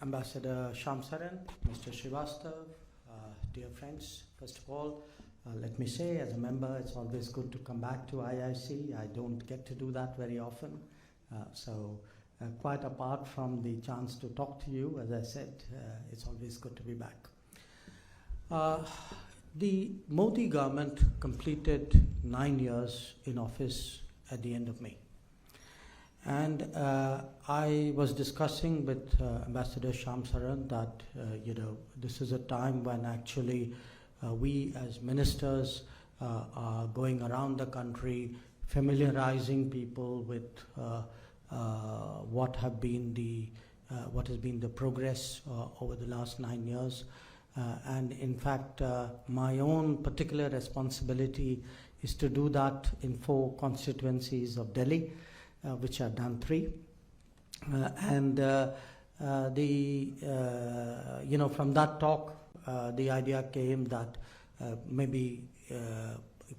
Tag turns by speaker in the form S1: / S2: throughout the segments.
S1: Ambassador Shamsaran, Mr. Srivastav, dear friends, first of all, let me say, as a member, it's always good to come back to IIC. I don't get to do that very often. Quite apart from the chance to talk to you, as I said, it's always good to be back. The Modi government completed 9 years in office at the end of May. And I was discussing with Ambassador Shamsaran that, this is a time when actually we as ministers are going around the country, familiarizing people with what has been the progress over the last 9 years. And in fact, my own particular responsibility is to do that in 4 constituencies of Delhi, which I've done 3. From that talk, the idea came that maybe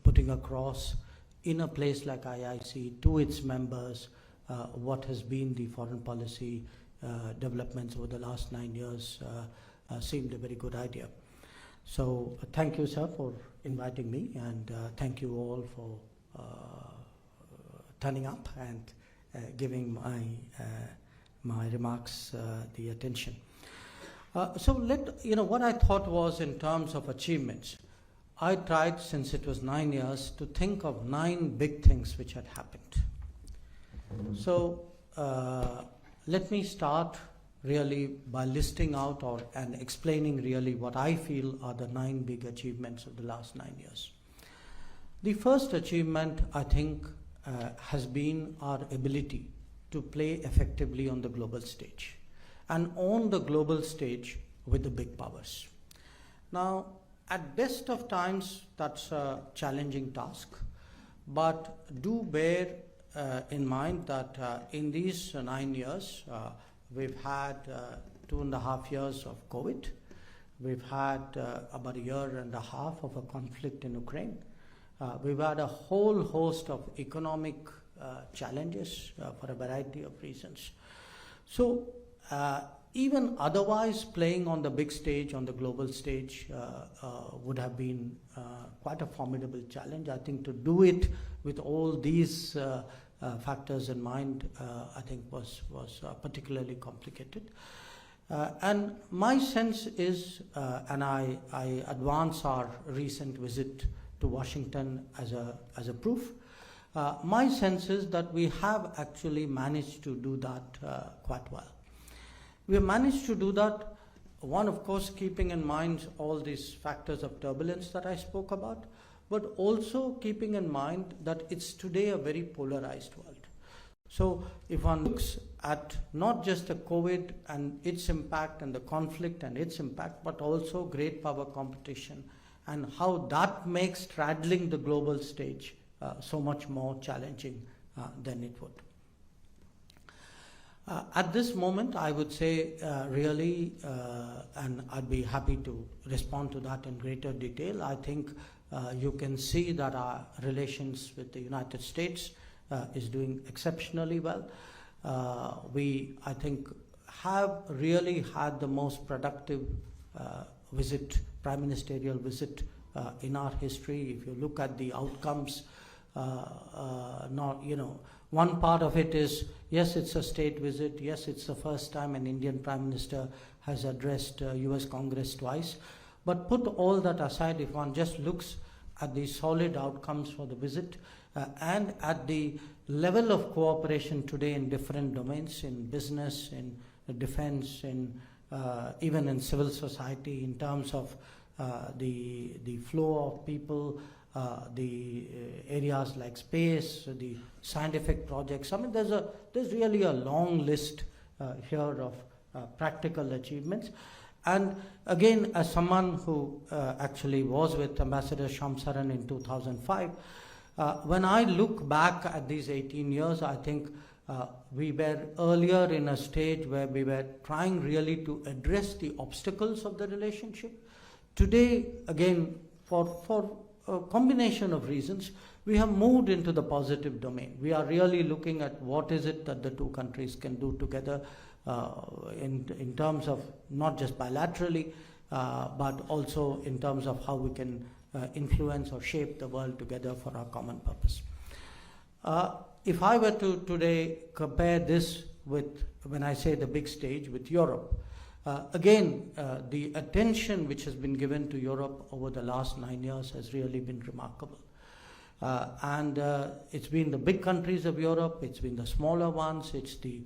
S1: putting across in a place like IIC to its members what has been the foreign policy developments over the last 9 years seemed a very good idea. So thank you, sir, for inviting me, and thank you all for turning up and giving my remarks the attention. What I thought was, in terms of achievements, I tried, since it was 9 years, to think of 9 big things which had happened. So let me start really by listing out and explaining really what I feel are the 9 big achievements of the last 9 years. The first achievement, I think, has been our ability to play effectively on the global stage, and on the global stage with the big powers. Now, at best of times, that's a challenging task, but do bear in mind that in these 9 years, we've had 2.5 years of COVID. We've had about 1.5 years of a conflict in Ukraine. We've had a whole host of economic challenges for a variety of reasons. So even otherwise, playing on the big stage, on the global stage, would have been quite a formidable challenge. I think to do it with all these factors in mind, I think was particularly complicated. And my sense is, and I advance our recent visit to Washington as a proof, my sense is that we have actually managed to do that quite well. We have managed to do that, one, of course, keeping in mind all these factors of turbulence that I spoke about, but also keeping in mind that it's today a very polarized world. So if one looks at not just the COVID and its impact and the conflict and its impact, but also great power competition and how that makes straddling the global stage so much more challenging than it would. At this moment, I would say really, and I'd be happy to respond to that in greater detail, I think you can see that our relations with the United States is doing exceptionally well. We, I think, have really had the most productive prime ministerial visit in our history. If you look at the outcomes, one part of it is, yes, it's a state visit. Yes, it's the first time an Indian Prime Minister has addressed US Congress twice. But put all that aside, if one just looks at the solid outcomes for the visit and at the level of cooperation today in different domains, in business, in defense, even in civil society, in terms of the flow of people, the areas like space, the scientific projects. I mean, there's really a long list here of practical achievements. And again, as someone who actually was with Ambassador Shamsaran in 2005, when I look back at these 18 years, I think we were earlier in a stage where we were trying really to address the obstacles of the relationship. Today, again, for a combination of reasons, we have moved into the positive domain. We are really looking at what is it that the two countries can do together in terms of not just bilaterally, but also in terms of how we can influence or shape the world together for our common purpose. If I were to today compare this with, when I say the big stage, with Europe, again, the attention which has been given to Europe over the last 9 years has really been remarkable. And it's been the big countries of Europe, it's been the smaller ones, it's the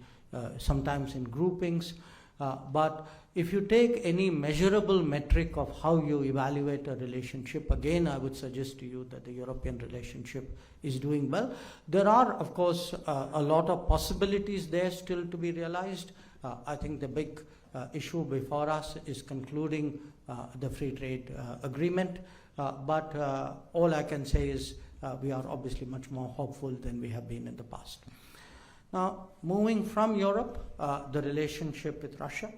S1: sometimes in groupings. But if you take any measurable metric of how you evaluate a relationship, again, I would suggest to you that the European relationship is doing well. There are, of course, a lot of possibilities there still to be realized. I think the big issue before us is concluding the free trade agreement. But all I can say is we are obviously much more hopeful than we have been in the past. Now, moving from Europe, the relationship with Russia.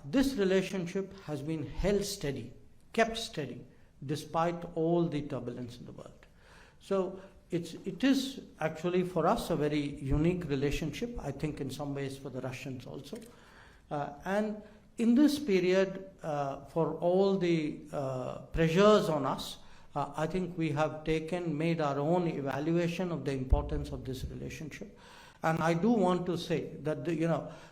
S1: This relationship has been held steady, kept steady, despite all the turbulence in the world. So it is actually for us a very unique relationship, I think in some ways for the Russians also. And in this period, for all the pressures on us, I think we have made our own evaluation of the importance of this relationship. And I do want to say that,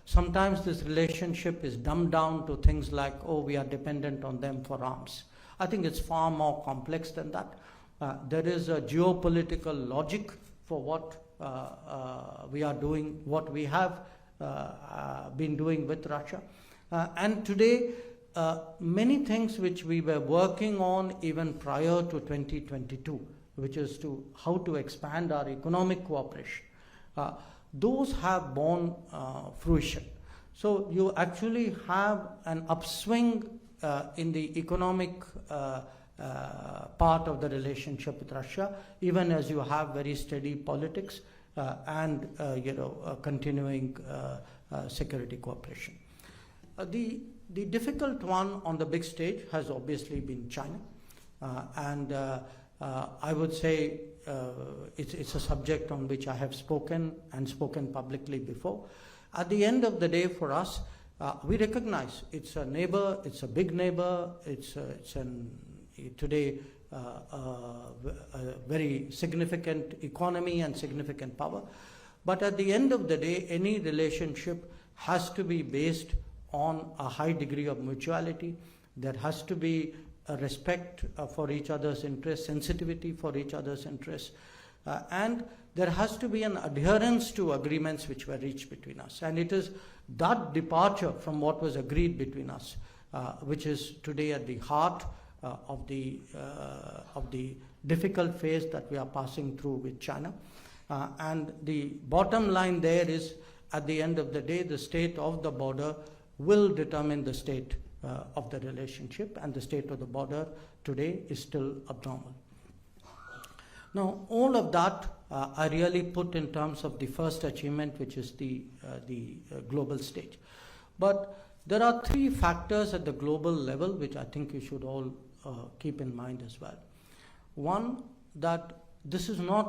S1: sometimes this relationship is dumbed down to things like, oh, we are dependent on them for arms. I think it's far more complex than that. There is a geopolitical logic for what we are doing, what we have been doing with Russia. And today, many things which we were working on even prior to 2022, which is how to expand our economic cooperation, those have borne fruition. So you actually have an upswing in the economic part of the relationship with Russia, even as you have very steady politics and continuing security cooperation. The difficult one on the big stage has obviously been China, and I would say it's a subject on which I have spoken publicly before. At the end of the day, for us, we recognize it's a neighbor, it's a big neighbor, today a very significant economy and significant power. But at the end of the day, any relationship has to be based on a high degree of mutuality. There has to be a respect for each other's interests, sensitivity for each other's interests, and there has to be an adherence to agreements which were reached between us. And it is that departure from what was agreed between us which is today at the heart of the difficult phase that we are passing through with China. And the bottom line there is, at the end of the day, the state of the border will determine the state of the relationship, and the state of the border today is still abnormal. Now, all of that I really put in terms of the first achievement, which is the global stage. But there are three factors at the global level which I think you should all keep in mind as well. One, that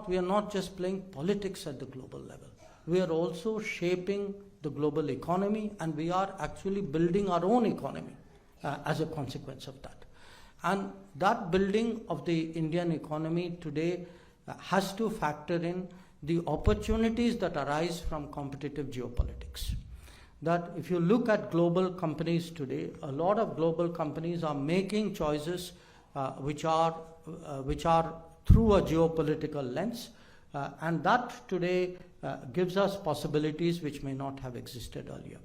S1: we are not just playing politics at the global level. We are also shaping the global economy, and we are actually building our own economy as a consequence of that. And that building of the Indian economy today has to factor in the opportunities that arise from competitive geopolitics. That if you look at global companies today, a lot of global companies are making choices which are through a geopolitical lens, and that today gives us possibilities which may not have existed earlier.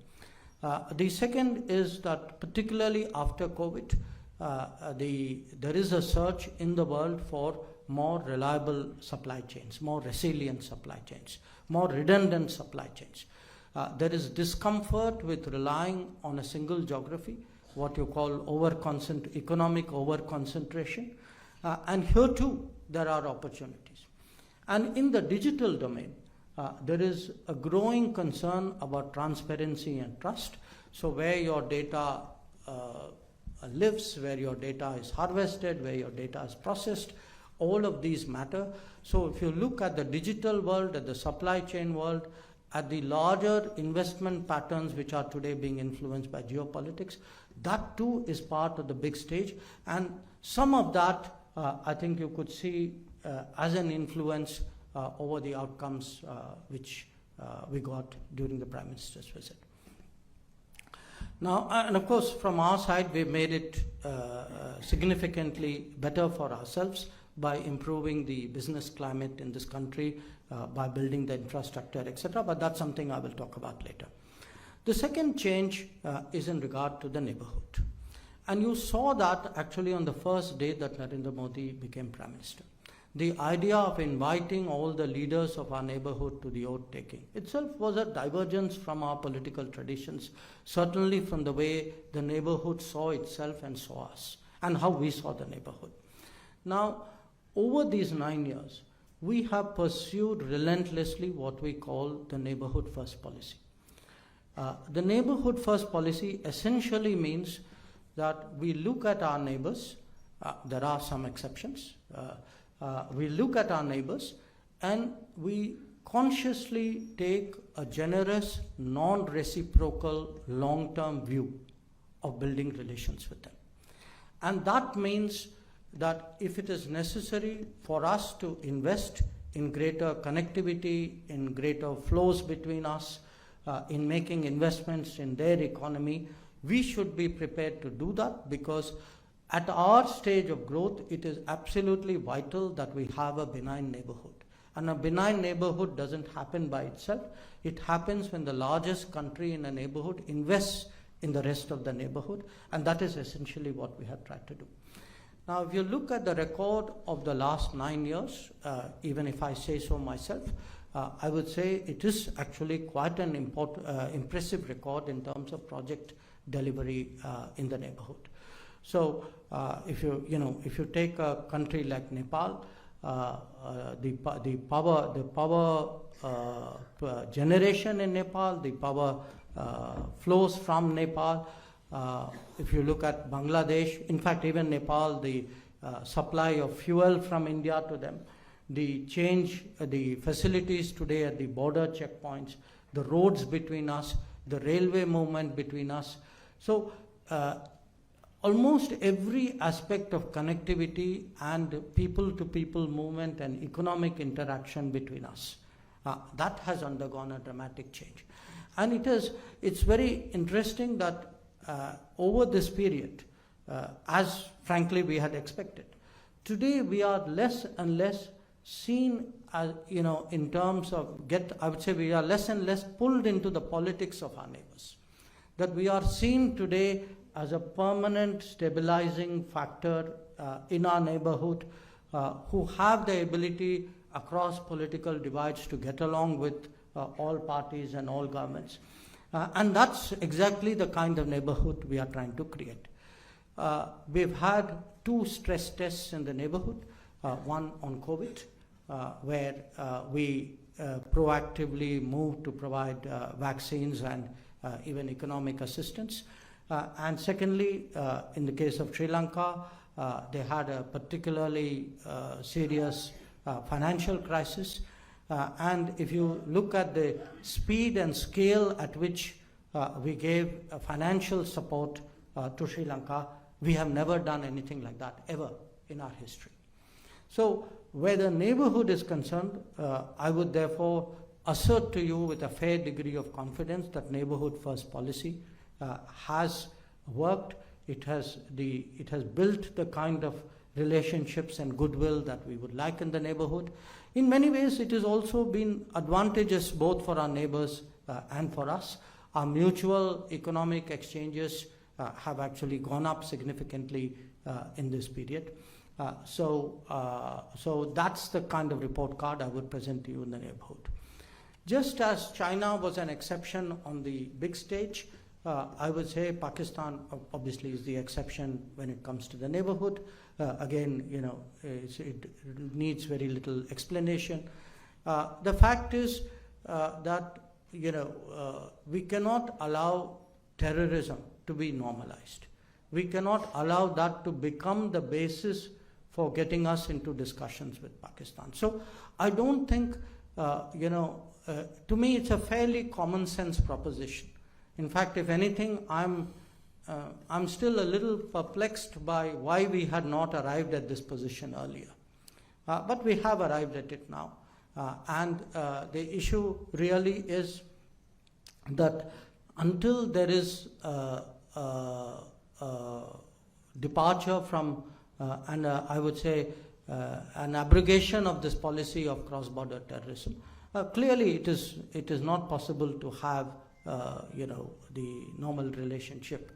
S1: The second is that particularly after COVID, there is a search in the world for more reliable supply chains, more resilient supply chains, more redundant supply chains. There is discomfort with relying on a single geography, what you call economic over-concentration. And here too, there are opportunities. And in the digital domain, there is a growing concern about transparency and trust. So where your data lives, where your data is harvested, where your data is processed, all of these matter. So if you look at the digital world, at the supply chain world, at the larger investment patterns which are today being influenced by geopolitics. That too is part of the big stage, and some of that I think you could see as an influence over the outcomes which we got during the Prime Minister's visit. Now, and of course, from our side, we made it significantly better for ourselves by improving the business climate in this country, by building the infrastructure, etc. But that's something I will talk about later. The second change is in regard to the neighborhood. And you saw that actually on the first day that Narendra Modi became Prime Minister. The idea of inviting all the leaders of our neighborhood to the oath taking itself was a divergence from our political traditions, certainly from the way the neighborhood saw itself and saw us, and how we saw the neighborhood. Now, over these 9 years, we have pursued relentlessly what we call the neighborhood first policy. The neighborhood first policy essentially means that we look at our neighbors, there are some exceptions, we look at our neighbors and we consciously take a generous, non-reciprocal, long-term view of building relations with them. And that means that if it is necessary for us to invest in greater connectivity, in greater flows between us, in making investments in their economy, we should be prepared to do that, because at our stage of growth, it is absolutely vital that we have a benign neighborhood. And a benign neighborhood doesn't happen by itself. It happens when the largest country in a neighborhood invests in the rest of the neighborhood, and that is essentially what we have tried to do. Now, if you look at the record of the last 9 years, even if I say so myself, I would say it is actually quite an impressive record in terms of project delivery in the neighborhood. So, if you take a country like Nepal, the power generation in Nepal, the power flows from Nepal. If you look at Bangladesh, in fact, even Nepal, the supply of fuel from India to them, the facilities today at the border checkpoints, the roads between us, the railway movement between us. So, almost every aspect of connectivity and people-to-people movement and economic interaction between us, that has undergone a dramatic change. And it's very interesting that over this period, as frankly we had expected, today we are less and less seen as, in terms of I would say we are less and less pulled into the politics of our neighbors. That we are seen today as a permanent stabilizing factor in our neighborhood, who have the ability across political divides to get along with all parties and all governments. And that's exactly the kind of neighborhood we are trying to create. We've had 2 stress tests in the neighborhood, one on COVID, where we proactively moved to provide vaccines and even economic assistance. And secondly, in the case of Sri Lanka, they had a particularly serious financial crisis. And if you look at the speed and scale at which we gave financial support to Sri Lanka, we have never done anything like that ever in our history. So where the neighborhood is concerned, I would therefore assert to you with a fair degree of confidence that neighborhood first policy has worked. It has built the kind of relationships and goodwill that we would like in the neighborhood. In many ways, it has also been advantageous both for our neighbors and for us. Our mutual economic exchanges have actually gone up significantly in this period. So that's the kind of report card I would present to you in the neighborhood. Just as China was an exception on the big stage, I would say Pakistan obviously is the exception when it comes to the neighborhood. Again, it needs very little explanation. The fact is that we cannot allow terrorism to be normalized. We cannot allow that to become the basis for getting us into discussions with Pakistan. So I don't think to me, it's a fairly common sense proposition. In fact, if anything, I'm still a little perplexed by why we had not arrived at this position earlier. But we have arrived at it now. And the issue really is that until there is departure from, and I would say, an abrogation of this policy of cross-border terrorism, clearly it is not possible to have the normal relationship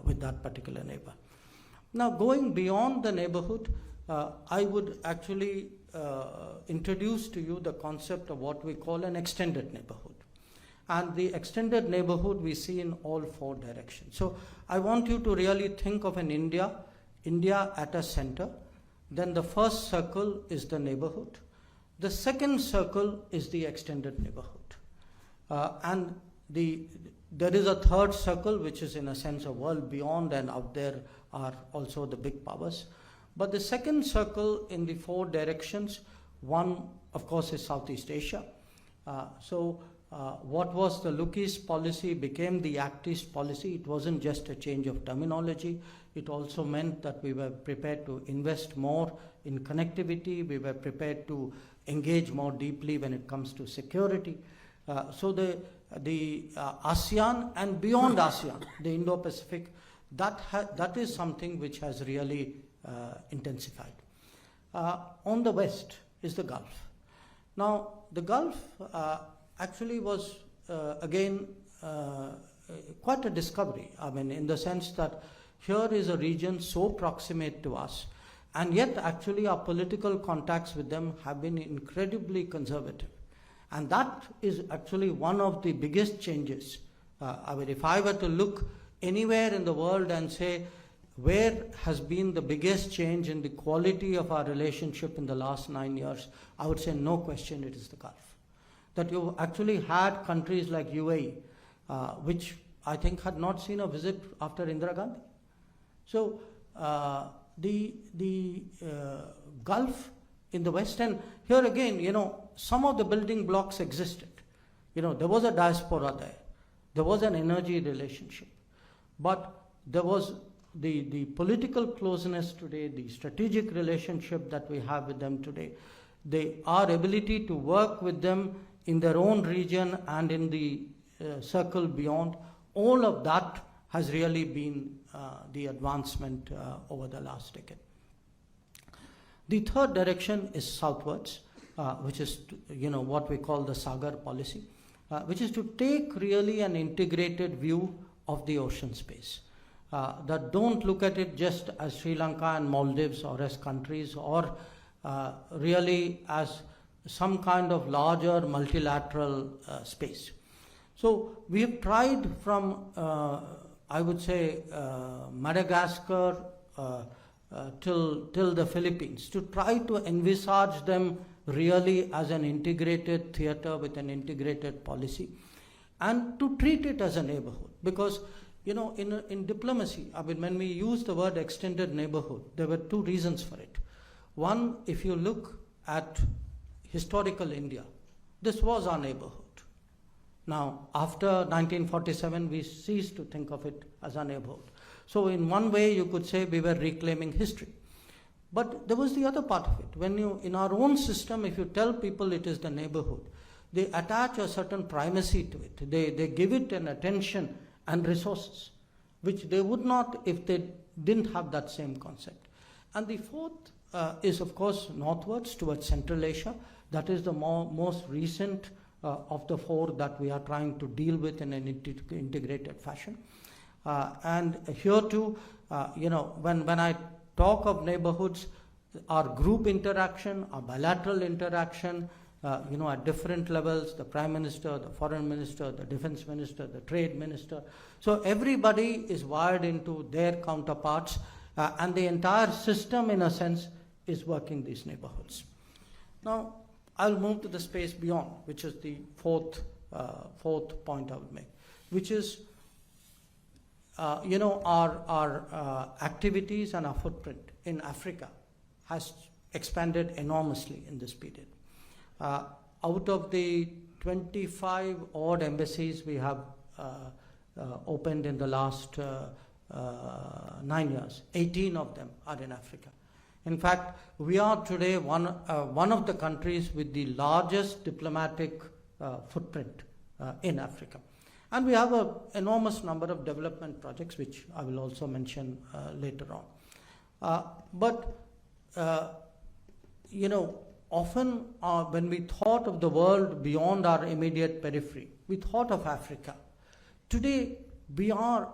S1: with that particular neighbor. Now, going beyond the neighborhood, I would actually introduce to you the concept of what we call an extended neighborhood. And the extended neighborhood we see in all four directions. So I want you to really think of an India at a center. Then the first circle is the neighborhood. The second circle is the extended neighborhood. And there is a third circle, which is in a sense a world beyond, and out there are also the big powers. But the second circle in the four directions, one, of course, is Southeast Asia. What was the Look East policy became the Act East policy. It wasn't just a change of terminology. It also meant that we were prepared to invest more in connectivity. We were prepared to engage more deeply when it comes to security. So the ASEAN and beyond ASEAN, the Indo-Pacific, that is something which has really intensified. On the west is the Gulf. Now, the Gulf actually was, again, quite a discovery. I mean, in the sense that here is a region so proximate to us, and yet actually our political contacts with them have been incredibly conservative. And that is actually one of the biggest changes. I mean, if I were to look anywhere in the world and say, where has been the biggest change in the quality of our relationship in the last 9 years, I would say no question it is the Gulf. That you actually had countries like UAE, which I think had not seen a visit after Indira Gandhi. So the Gulf in the West, and here again, some of the building blocks existed. There was a diaspora there. There was an energy relationship. But there was the political closeness today, the strategic relationship that we have with them today, our ability to work with them in their own region and in the circle beyond, all of that has really been the advancement over the last decade. The third direction is southwards, which is what we call the Sagar Policy, which is to take really an integrated view of the ocean space. That don't look at it just as Sri Lanka and Maldives or as countries, or really as some kind of larger multilateral space. So we have tried from, I would say, Madagascar till the Philippines to try to envisage them really as an integrated theater with an integrated policy, and to treat it as a neighborhood. Because in diplomacy, I mean, when we use the word extended neighborhood, there were two reasons for it. One, if you look at historical India, this was our neighborhood. Now, after 1947, we ceased to think of it as our neighborhood. So in one way, you could say we were reclaiming history. But there was the other part of it. In our own system, if you tell people it is the neighborhood, they attach a certain primacy to it. They give it an attention and resources, which they would not if they didn't have that same concept. And the fourth is, of course, northwards towards Central Asia. That is the most recent of the four that we are trying to deal with in an integrated fashion. And here too, when I talk of neighborhoods, our group interaction, our bilateral interaction, at different levels, the Prime Minister, the Foreign Minister, the Defense Minister, the Trade Minister. So everybody is wired into their counterparts, and the entire system, in a sense, is working these neighborhoods. Now, I'll move to the space beyond, which is the fourth point I would make, which is, our activities and our footprint in Africa has expanded enormously in this period. Out of the 25 odd embassies we have opened in the last 9 years. 18 of them are in Africa. In fact, we are today one of the countries with the largest diplomatic footprint in Africa. And we have an enormous number of development projects, which I will also mention later on. Often when we thought of the world beyond our immediate periphery, we thought of Africa. Today, we are,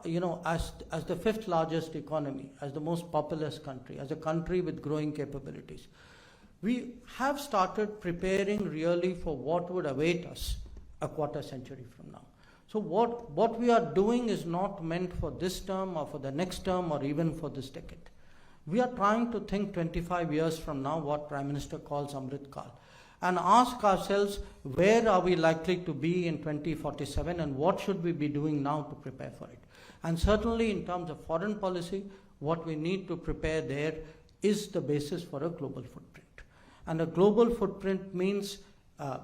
S1: as the 5th largest economy, as the most populous country, as a country with growing capabilities, we have started preparing really for what would await us a quarter century from now. So what we are doing is not meant for this term or for the next term or even for this decade. We are trying to think 25 years from now, what Prime Minister calls Amrit Kal, and ask ourselves, where are we likely to be in 2047 and what should we be doing now to prepare for it? And certainly in terms of foreign policy, what we need to prepare there is the basis for a global footprint. And a global footprint means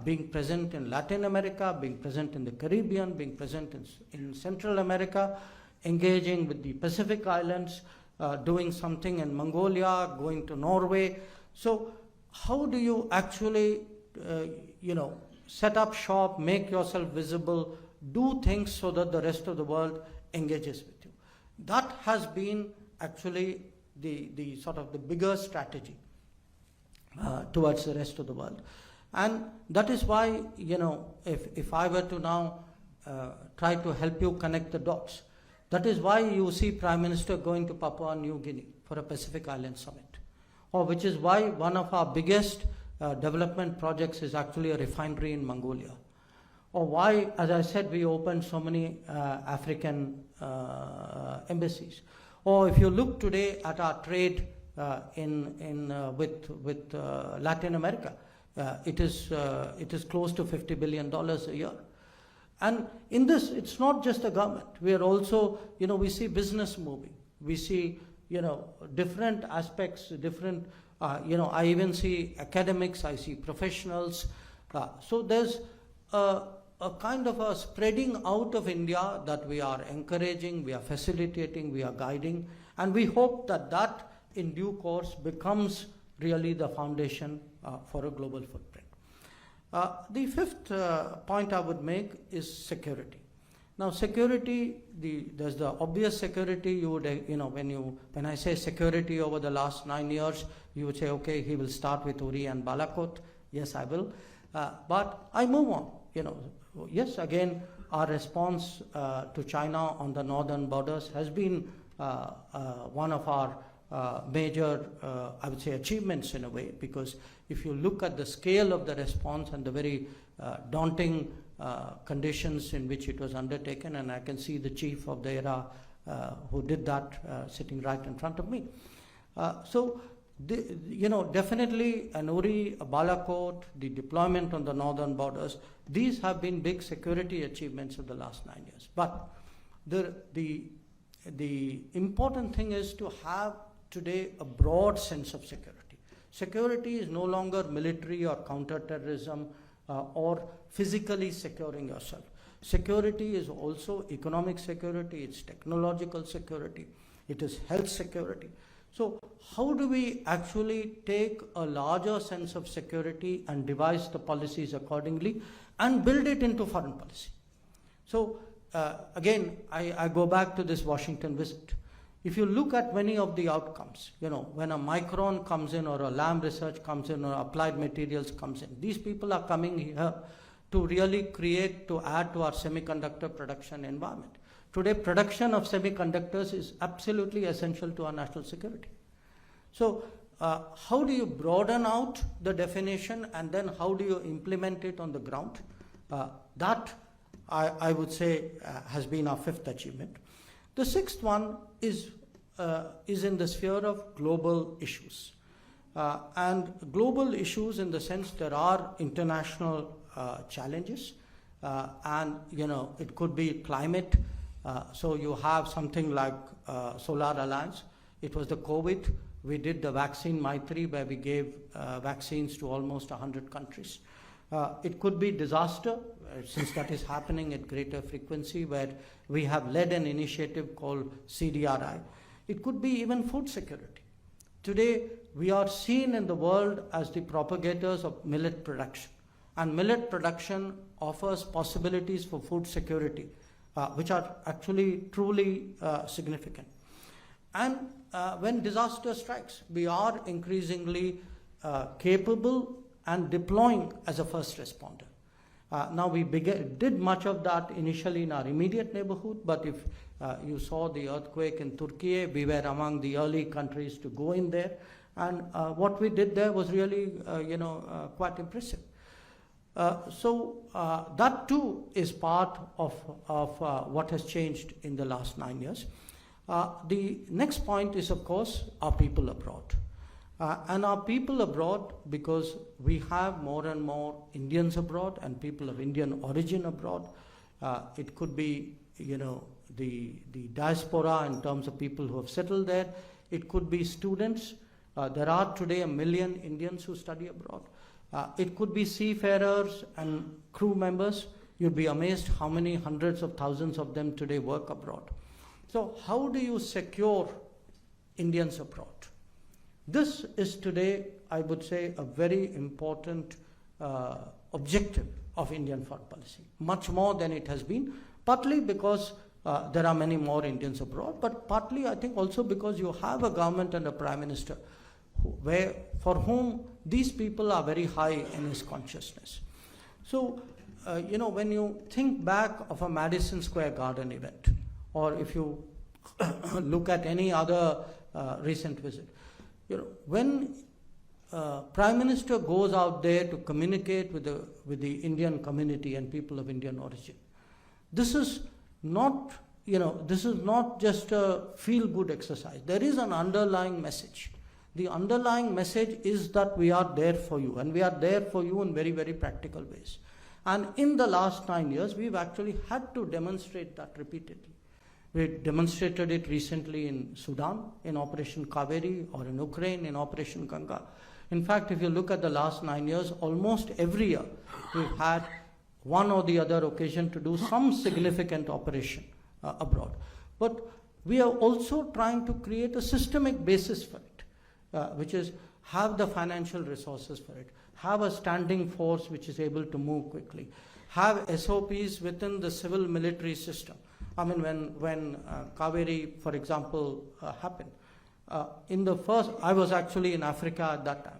S1: being present in Latin America, being present in the Caribbean, being present in Central America, engaging with the Pacific Islands, doing something in Mongolia, going to Norway. So how do you actually, set up shop, make yourself visible, do things so that the rest of the world engages with you? That has been actually the sort of the bigger strategy towards the rest of the world. And that is why, if I were to now try to help you connect the dots, that is why you see Prime Minister going to Papua New Guinea for a Pacific Island Summit, or which is why one of our biggest development projects is actually a refinery in Mongolia, or why, as I said, we opened so many African embassies. Or if you look today at our trade with Latin America, it is close to $50 billion a year. And in this, it's not just the government. We are also, we see business moving. We see, different aspects, different, I even see academics, I see professionals. So there's a kind of a spreading out of India that we are encouraging, we are facilitating, we are guiding. And we hope that in due course becomes really the foundation for a global footprint. The 5th point I would make is security. Now, security, there's the obvious security. You would, when I say security over the last 9 years, you would say, okay, he will start with Uri and Balakot. Yes, I will. But I move on. Yes, again, our response to China on the northern borders has been one of our major, I would say, achievements in a way, because if you look at the scale of the response and the very daunting conditions in which it was undertaken, and I can see the chief of the era who did that sitting right in front of me. Definitely an Uri, a Balakot, the deployment on the northern borders, these have been big security achievements of the last 9 years. But the important thing is to have today a broad sense of security. Security is no longer military or counterterrorism or physically securing yourself. Security is also economic security, it's technological security, it is health security. So how do we actually take a larger sense of security and devise the policies accordingly and build it into foreign policy? So again, I go back to this Washington visit. If you look at many of the outcomes, when a Micron comes in or a Lam Research comes in or Applied Materials comes in, these people are coming here to really to add to our semiconductor production environment. Today, production of semiconductors is absolutely essential to our national security. So how do you broaden out the definition and then how do you implement it on the ground? That, I would say, has been our 5th achievement. The 6th one is in the sphere of global issues. And global issues in the sense there are international challenges and it could be climate. So you have something like Solar Alliance. It was the COVID. We did the vaccine Maitri where we gave vaccines to almost 100 countries. It could be disaster, since that is happening at greater frequency, where we have led an initiative called CDRI. It could be even food security. Today, we are seen in the world as the propagators of millet production. And millet production offers possibilities for food security, which are actually truly significant. And when disaster strikes, we are increasingly capable and deploying as a first responder. Now we did much of that initially in our immediate neighborhood, but if you saw the earthquake in Turkey, we were among the early countries to go in there, and what we did there was really quite impressive. So that too is part of what has changed in the last 9 years. The next point is, of course, our people abroad. And our people abroad, because we have more and more Indians abroad and people of Indian origin abroad. It could be, the diaspora in terms of people who have settled there. It could be students. There are today 1 million Indians who study abroad. It could be seafarers and crew members. You'd be amazed how many hundreds of thousands of them today work abroad. So how do you secure Indians abroad? This is today, I would say, a very important objective of Indian foreign policy, much more than it has been, partly because there are many more Indians abroad, but partly I think also because you have a government and a prime minister for whom these people are very high in his consciousness. So, when you think back of a Madison Square Garden event, or if you look at any other recent visit, when Prime Minister goes out there to communicate with the Indian community and people of Indian origin, this is not just a feel-good exercise. There is an underlying message. The underlying message is that we are there for you, and we are there for you in very, very practical ways. And in the last 9 years, we've actually had to demonstrate that repeatedly. We demonstrated it recently in Sudan, in Operation Kaveri, or in Ukraine, in Operation Ganga. In fact, if you look at the last 9 years, almost every year, we've had one or the other occasion to do some significant operation abroad. But we are also trying to create a systemic basis for it, which is have the financial resources for it, have a standing force which is able to move quickly, have SOPs within the civil military system. I mean, when Kaveri, for example, happened, I was actually in Africa at that time.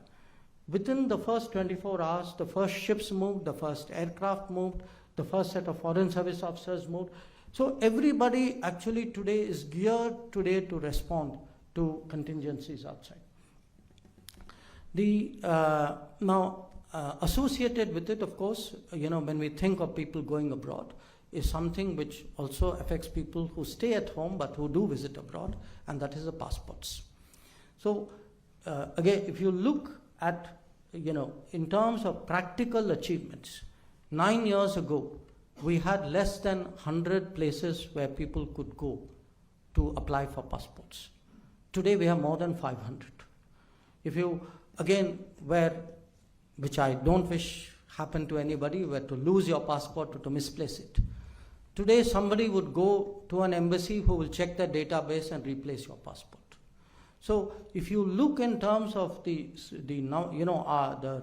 S1: Within the first 24 hours, the first ships moved, the first aircraft moved, the first set of foreign service officers moved. So everybody actually today is geared today to respond to contingencies outside. Associated with it, of course, when we think of people going abroad, is something which also affects people who stay at home but who do visit abroad, and that is the passports. So again, if you look at, in terms of practical achievements, 9 years ago, we had less than 100 places where people could go to apply for passports. Today we have more than 500. If you, again, which I don't wish happen to anybody, were to lose your passport or to misplace it. Today somebody would go to an embassy who will check the database and replace your passport. So if you look in terms of the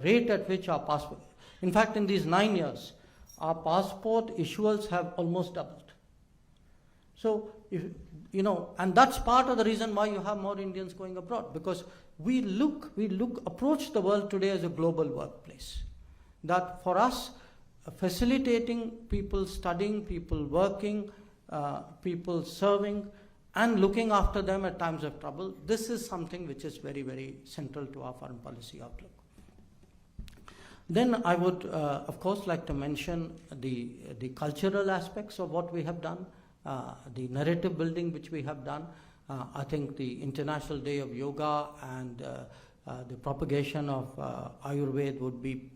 S1: rate at which our passport, in fact in these 9 years, our passport issuers have almost doubled. So, and that's part of the reason why you have more Indians going abroad, because we approach the world today as a global workplace. That for us, facilitating people studying, people working, people serving, and looking after them at times of trouble, this is something which is very, very central to our foreign policy outlook. Then I would, of course, like to mention the cultural aspects of what we have done, the narrative building which we have done. I think the International Day of Yoga and the propagation of Ayurveda would be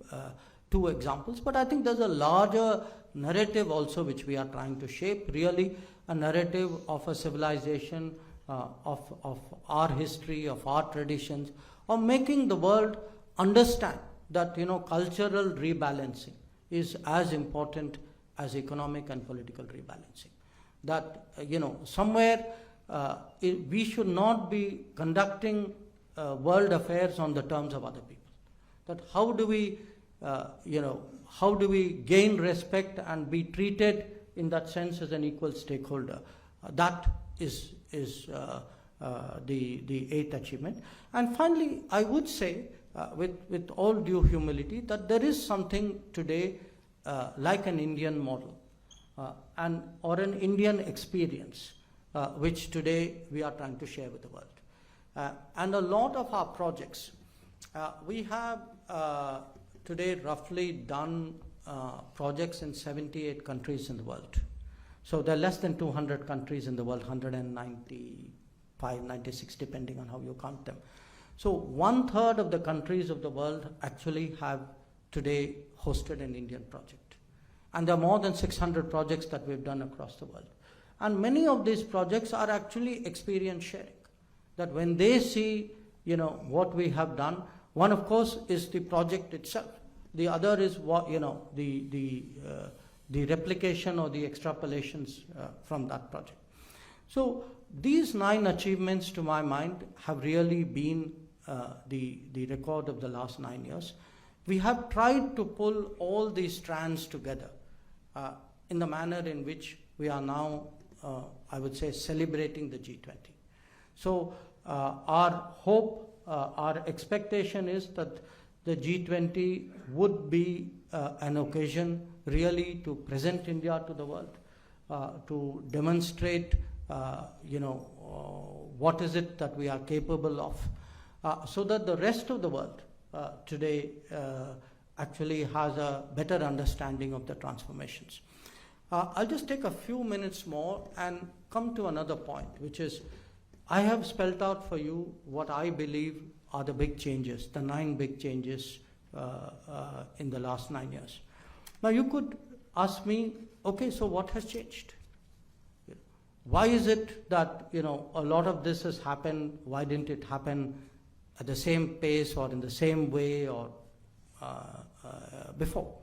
S1: 2 examples. But I think there's a larger narrative also which we are trying to shape, really a narrative of a civilization, of our history, of our traditions, of making the world understand that, cultural rebalancing is as important as economic and political rebalancing. That, somewhere we should not be conducting world affairs on the terms of other people. That how do we, how do we gain respect and be treated in that sense as an equal stakeholder? That is the eighth achievement. And finally, I would say, with all due humility, that there is something today like an Indian model or an Indian experience, which today we are trying to share with the world. And a lot of our projects, we have today roughly done projects in 78 countries in the world. So there are less than 200 countries in the world, 195, 96, depending on how you count them. So 1/3 of the countries of the world actually have today hosted an Indian project. And there are more than 600 projects that we've done across the world. And many of these projects are actually experience sharing. That when they see, what we have done, one of course is the project itself. The other is what, the replication or the extrapolations from that project. So these 9 achievements, to my mind, have really been the record of the last 9 years. We have tried to pull all these strands together in the manner in which we are now, I would say, celebrating the G20. So our hope, our expectation is that the G20 would be an occasion really to present India to the world, to demonstrate, what is it that we are capable of, so that the rest of the world today actually has a better understanding of the transformations. I'll just take a few minutes more and come to another point, which is I have spelled out for you what I believe are the big changes, the 9 big changes in the last 9 years. Now you could ask me, okay, so what has changed? Why is it that, a lot of this has happened? Why didn't it happen at the same pace or in the same way or before?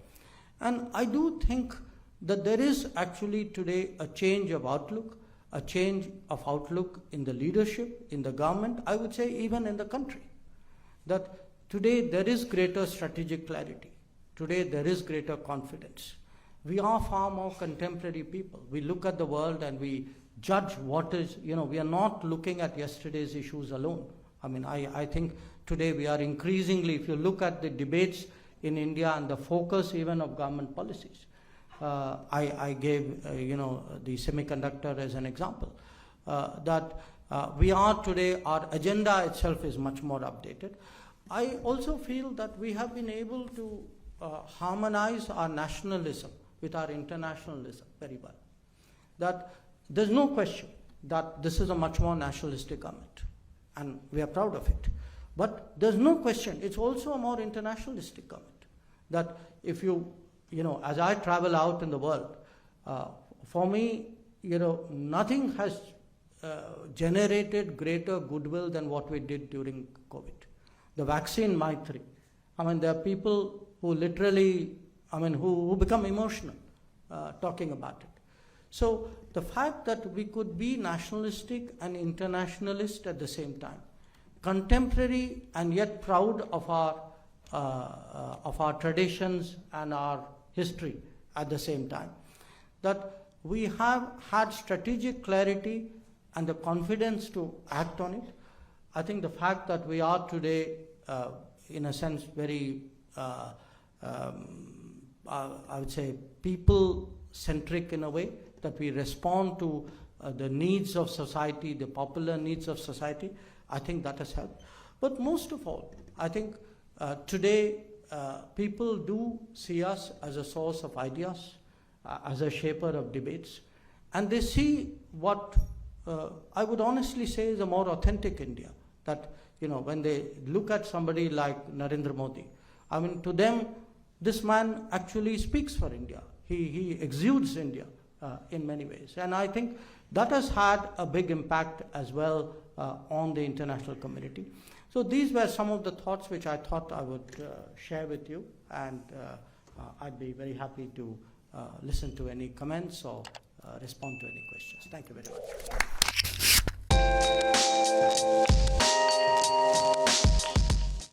S1: And I do think that there is actually today a change of outlook, a change of outlook in the leadership, in the government, I would say even in the country. That today there is greater strategic clarity. Today there is greater confidence. We are far more contemporary people. We look at the world and we judge what is, we are not looking at yesterday's issues alone. I mean, I think today we are increasingly, if you look at the debates in India and the focus even of government policies, I gave, the semiconductor as an example, that we are today, our agenda itself is much more updated. I also feel that we have been able to harmonize our nationalism with our internationalism very well. That there's no question that this is a much more nationalistic government, and we are proud of it. But there's no question it's also a more internationalistic government. That if you, as I travel out in the world, for me, nothing has generated greater goodwill than what we did during COVID. The vaccine Maitri. I mean, there are people who literally, who become emotional talking about it. So the fact that we could be nationalistic and internationalist at the same time, contemporary and yet proud of our traditions and our history at the same time, that we have had strategic clarity and the confidence to act on it. I think the fact that we are today, in a sense, very, I would say, people-centric in a way, that we respond to the needs of society, the popular needs of society, I think that has helped. But most of all, I think today people do see us as a source of ideas, as a shaper of debates, and they see what I would honestly say is a more authentic India. That, when they look at somebody like Narendra Modi, to them, this man actually speaks for India. He exudes India in many ways. And I think that has had a big impact as well on the international community. So these were some of the thoughts which I thought I would share with you, and I'd be very happy to listen to any comments or respond to any questions. Thank you very much.